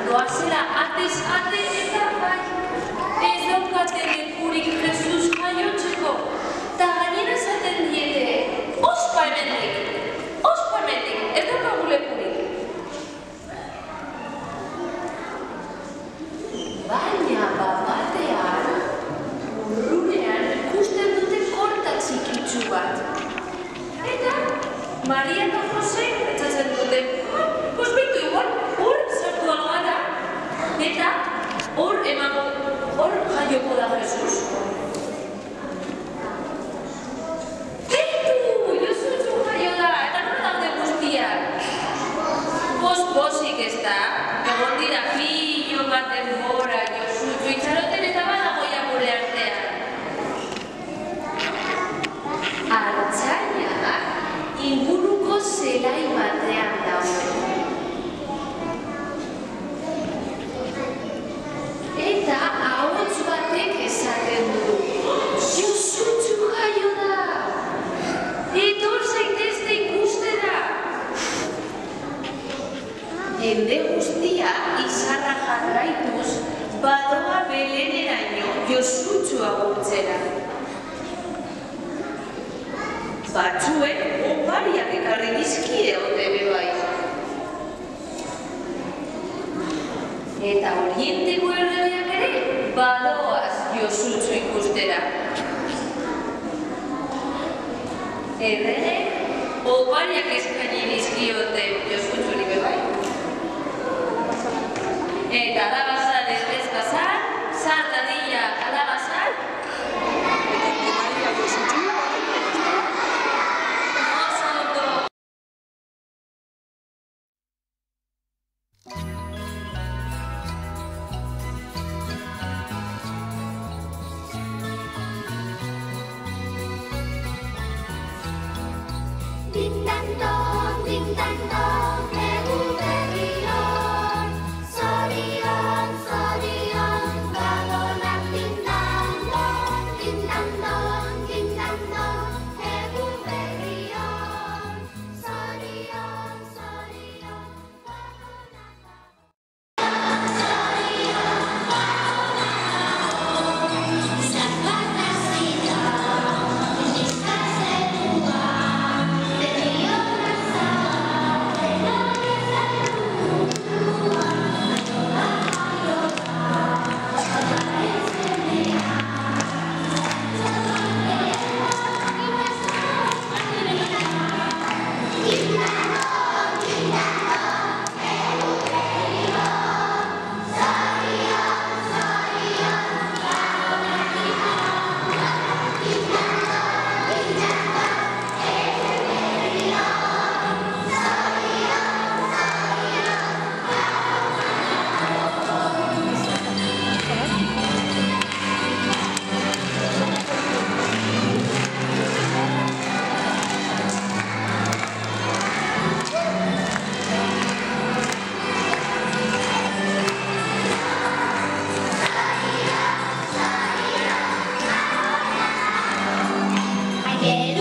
Doazela atez ate eta bai, ez daukate lekurik Jesus jaiotzeko, eta gainera esaten diete, ospa hemendik, ez daukagu lekurik. Baina bapatean, urrunean ikusten dute korta txikitsu bat. Eta Maria eta Jose etxatzen dute, pues beitu igual, hor sartu algara, eta hor jaioko da Jesus. Beitu, Josutxu jaio da, eta nola daude guztiak. Bosik ez da, egon dira pilo baten gora Josutxu itxaroten eta badagoia gure artean. Artzainak inguruko zelai batean daude. Eta ahots batek esaten du, Josutxu jaio da! Etor zaitezte ikustera! Jende guztia izarra jarraituz badoa Beleneraino Josutxu agurtzera. Batzuek opariak ekarri dizkie otebe bai. Eta Orienteko erregeak ere badoaz Josutxu ikustera. Errege opariak eskaini dizkiote Josutxuri be bai. Eta alabazar ez bezpazar, zar dadila alabazar. Yeah.